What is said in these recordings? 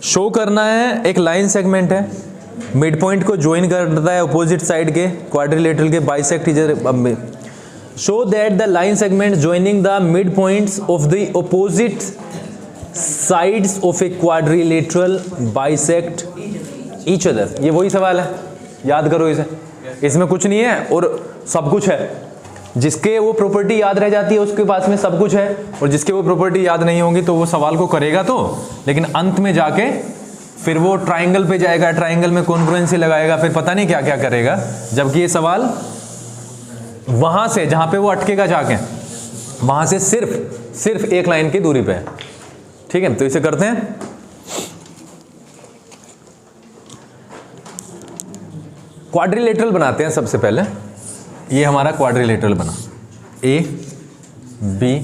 Show करना है, एक लाइन सेगमेंट है, मिड पॉइंट को ज्वाइन करता है अपोजिट साइड के क्वाड्रिलेटरल के bisect each show that the line segment joining the mid points of the opposite sides of a quadrilateral bisect each other. ये वही सवाल है, याद करो इसे, इसमें कुछ नहीं है और सब कुछ है। जिसके वो प्रॉपर्टी याद रह जाती है उसके पास में सब कुछ है, और जिसके वो प्रॉपर्टी याद नहीं होगी तो वो सवाल को करेगा तो, लेकिन अंत में जाके फिर वो ट्राइंगल पे जाएगा, ट्राइंगल में कॉन्ग्रुएंसी लगाएगा, फिर पता नहीं क्या क्या करेगा, जबकि ये सवाल वहां से जहां पे वो अटकेगा जाके वहां से सिर्फ एक लाइन की दूरी पे है। ठीक है, तो इसे करते हैं। क्वाड्रिलेटरल बनाते हैं सबसे पहले। ये हमारा क्वाड्रिलेटरल बना, A B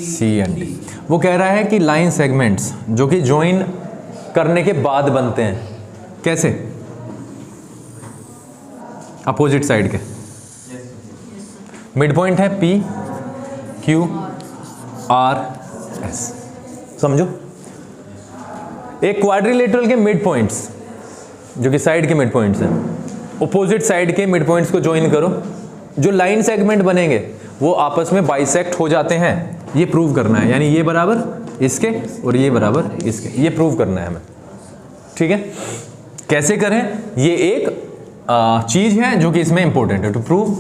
C and D. वो कह रहा है कि लाइन सेगमेंट्स जो कि ज्वाइन करने के बाद बनते हैं, कैसे? अपोजिट साइड के मिड पॉइंट है पी क्यू आर एस। समझो, एक क्वाड्रिलेटरल के मिड पॉइंट्स जो कि साइड के मिड पॉइंट्स हैं, अपोजिट साइड के मिड पॉइंट्स को ज्वाइन करो, जो लाइन सेगमेंट बनेंगे वो आपस में बाइसेक्ट हो जाते हैं। ये प्रूव करना है, यानी ये बराबर इसके और ये बराबर इसके, ये प्रूव करना है हमें। ठीक है, कैसे करें? ये एक चीज है जो कि इसमें इंपॉर्टेंट है। To prove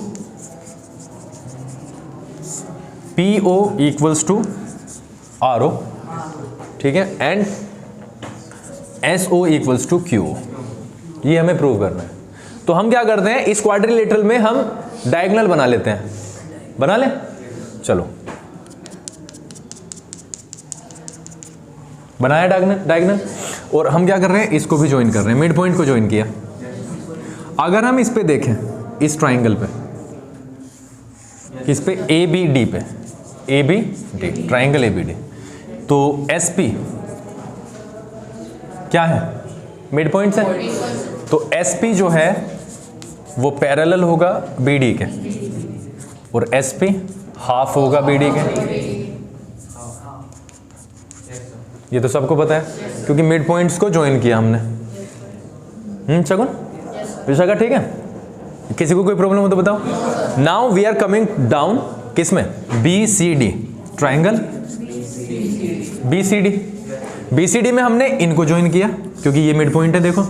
PO equals to RO, ठीक है, and SO equals to QO, ये हमें प्रूव करना है। तो हम क्या करते हैं, इस क्वाड्रिलेटरल में हम डायगोनल बना लेते हैं। बना ले, चलो बनाया डायगोनल, और हम क्या कर रहे हैं, इसको भी ज्वाइन कर रहे हैं, मिड पॉइंट को ज्वाइन किया। अगर हम इस पे देखें, इस ट्राइंगल पे, किस पे, ABD पे, ABD ट्राइंगल ABD, तो SP क्या है, मिड पॉइंट है, तो SP जो है वो पैरेलल होगा BD के, और SP हाफ होगा BD के। ये तो सबको पता है क्योंकि मिड पॉइंट्स को ज्वाइन किया हमने। शगुन विशाखा, ठीक है, किसी को कोई प्रॉब्लम हो तो बताओ। Now we are coming down, किसमें, BCD ट्राइंगल BCD में हमने इनको ज्वाइन किया क्योंकि ये मिड पॉइंट है, देखो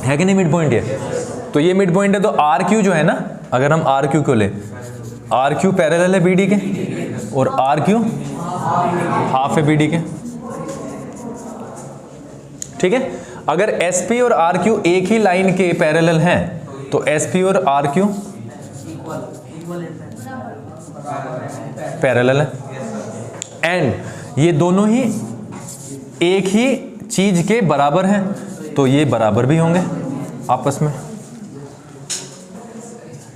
है कि नहीं, मिड पॉइंट है, तो ये मिड पॉइंट है। तो RQ जो है ना, अगर हम RQ को ले, RQ पैरेलल है BD के और RQ हाफ है BD के। ठीक है, अगर SP और RQ एक ही लाइन के पैरेलल हैं तो SP और RQ पैरेलल है, एंड ये दोनों ही एक ही चीज के बराबर हैं तो ये बराबर भी होंगे आपस में,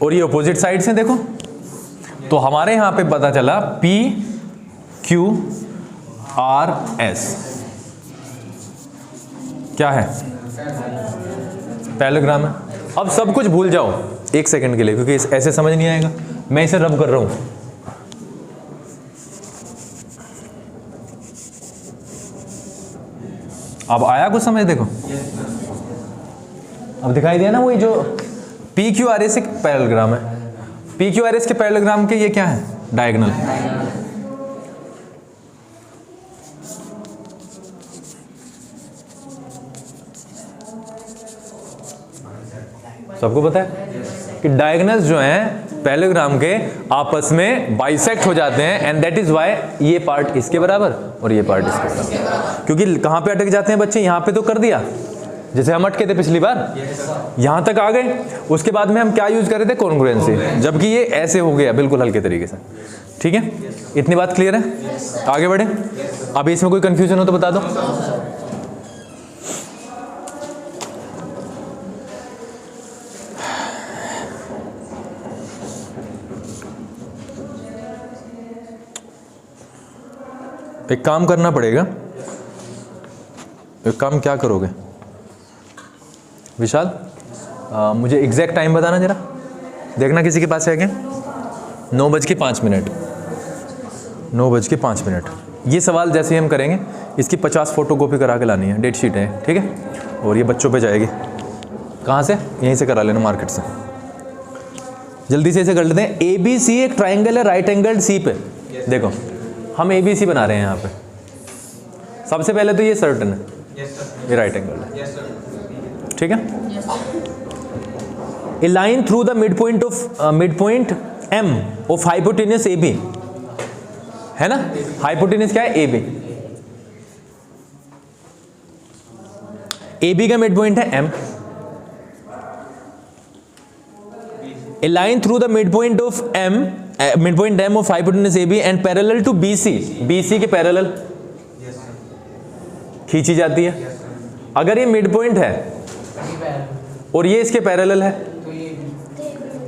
और ये अपोजिट साइड से देखो। तो हमारे यहां पे पता चला PQRS क्या है, पैरेललोग्राम है। अब सब कुछ भूल जाओ एक सेकंड के लिए, क्योंकि ऐसे समझ नहीं आएगा, मैं इसे रब कर रहा हूं। अब आया कुछ समझ, देखो अब दिखाई दिया ना, वही जो PQRS एक पैरेललोग्राम है, PQRS के पैरेललोग्राम के ये क्या है, डायगोनल। सबको पता है कि डायगोनल्स जो हैं पैरेललोग्राम के आपस में बाइसेक्ट हो जाते हैं, एंड दैट इज व्हाई ये पार्ट इसके बराबर और ये पार्ट इसके बराबर। क्योंकि कहां पे अटक जाते हैं बच्चे, यहां पे तो कर दिया, जैसे हम अटके थे पिछली बार, यहां तक आ गए, उसके बाद में हम क्या यूज कर रहे थे, कॉन्ग्रुएंसी, जबकि ये ऐसे हो गया बिल्कुल हल्के तरीके से। ठीक है, इतनी बात क्लियर है, आगे बढ़े। अभी इसमें कोई कंफ्यूजन हो तो बता दो। एक काम करना पड़ेगा, एक काम क्या करोगे विशाल, मुझे एग्जैक्ट टाइम बताना जरा, देखना किसी के पास है क्या। 9:05, 9:05 ये सवाल जैसे हम करेंगे इसकी 50 फोटोकॉपी करा के लानी है, डेट शीट है, ठीक है, और ये बच्चों पे जाएगी। कहाँ से? यहीं से करा लेना, मार्केट से। जल्दी से इसे कर लेते हैं। ABC एक ट्राइंगल है राइट एंगल्ड सी पे। देखो हम ABC बना रहे हैं यहाँ पे। सबसे पहले तो ये सर्टन है, ये राइट एंगल है, ठीक है। A line through the mid point M of hypotenuse AB है ना। हाइपोटेन्यूस क्या है? AB। AB का मिड पॉइंट है M। A line through the midpoint of M of hypotenuse AB and parallel to BC, BC के parallel खींची जाती है। अगर ये मिड पॉइंट है और ये इसके पैरेलल है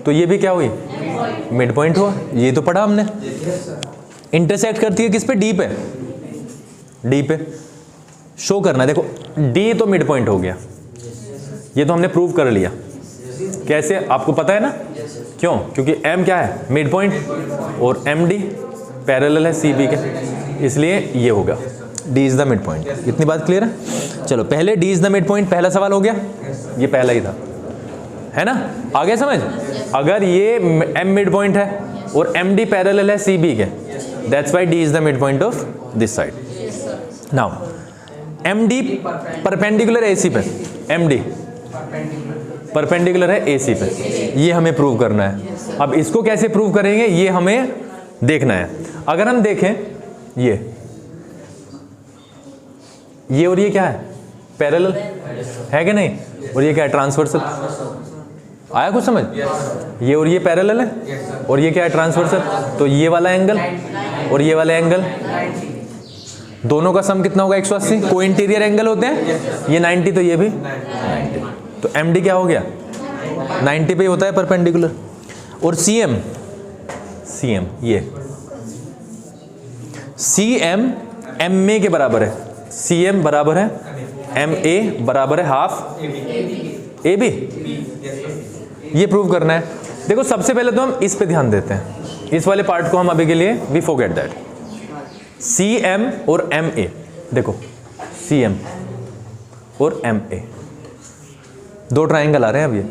तो ये भी क्या हुई? मिड पॉइंट हुआ। ये तो पढ़ा हमने। इंटरसेक्ट करती है किस पे? D पे। D पे शो करना है। देखो D तो मिड पॉइंट हो गया, ये तो हमने प्रूव कर लिया। कैसे? आपको पता है ना क्यों? क्योंकि M क्या है? मिड पॉइंट, और MD पैरेलल है CB के, इसलिए ये होगा D is the mid point. इतनी बात क्लियर है? चलो पहले D is the mid point पहला सवाल हो गया, ये पहला ही था, है ना। आ गया समझ? अगर ये M मिड पॉइंट है और MD पैरेलल है CB के, that's why D is the mid point of this side. Now MD perpendicular AC पे, MD परपेंडिकुलर है AC पे, ये हमें प्रूव करना है। अब इसको कैसे प्रूव करेंगे ये हमें देखना है। अगर हम देखें ये और ये क्या है? पैरेलल है कि नहीं? और ये क्या है? ट्रांसवर्सल। आया कुछ समझ? ये और ये पैरेलल है और ये क्या है? ट्रांसवर्सल। तो ये वाला एंगल और ये वाला एंगल दोनों का सम कितना होगा? 180। को इंटीरियर एंगल होते हैं, ये 90 तो ये भी 90। तो MD क्या हो गया? 90 पे होता है परपेंडिकुलर। और CM ये CM MA के बराबर है। CM बराबर है MA बराबर है हाफ AB। ये प्रूव करना है। देखो सबसे पहले तो हम इस पे ध्यान देते हैं, इस वाले पार्ट को हम अभी के लिए वी फॉरगेट दैट। CM और MA, देखो CM और MA दो ट्राइंगल आ रहे हैं अब। ये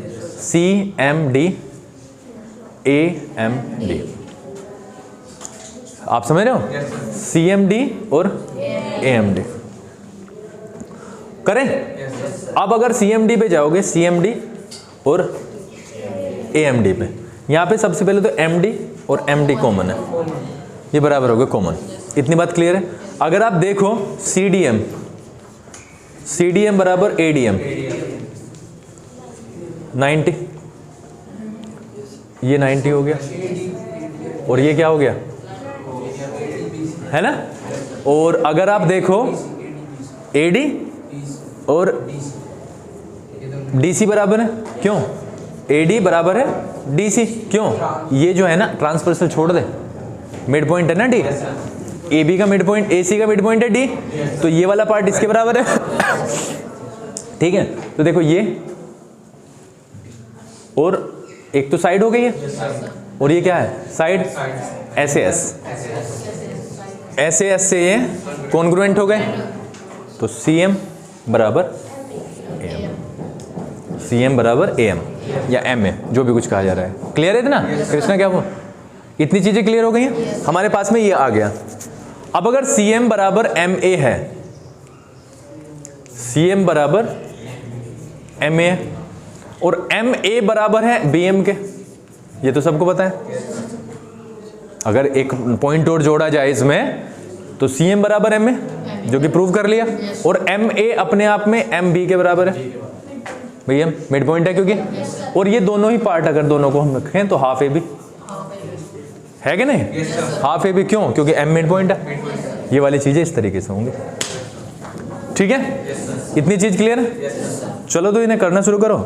CMD AMD, आप समझ रहे हो? CMD और AMD करें। अब अगर CMD पे जाओगे, CMD और AMD पे, यहां पे सबसे पहले तो MD और MD कॉमन है, ये बराबर हो गए कॉमन। इतनी बात क्लियर है? अगर आप देखो CDM बराबर ADM 90, ये 90 हो गया और ये क्या हो गया? है ना। और अगर आप देखो AD और DC बराबर है, क्यों? AD बराबर है DC, क्यों? ये जो है ना ट्रांसवर्सल छोड़ दे, मिड पॉइंट है ना D, AB का मिड पॉइंट, AC का मिड पॉइंट है D, तो ये वाला पार्ट इसके बराबर है। ठीक है, तो देखो ये और एक तो साइड हो गई है और ये क्या है? साइड। SAS से ये कॉन्ग्रुएंट हो गए, तो CM बराबर AM या MA, जो भी कुछ कहा जा रहा है। क्लियर है इतना? कृष्णा क्या वो इतनी चीजें क्लियर हो गई हैं? हमारे पास में ये आ गया। अब अगर CM बराबर MA है, CM बराबर MA है और MA बराबर है BM के, ये तो सबको पता है। अगर एक पॉइंट और जोड़ा जाए इसमें तो CM बराबर MA, जो कि प्रूव कर लिया, और MA अपने आप में MB के बराबर है, भैया मिड पॉइंट है क्योंकि। और ये दोनों ही पार्ट अगर दोनों को हम रखें तो हाफ AB है कि नहीं? हाफ AB क्यों? क्योंकि M मिड पॉइंट है। ये वाली चीजें इस तरीके से होंगी, ठीक है? इतनी चीज क्लियर है? चलो तो इन्हें करना शुरू करो।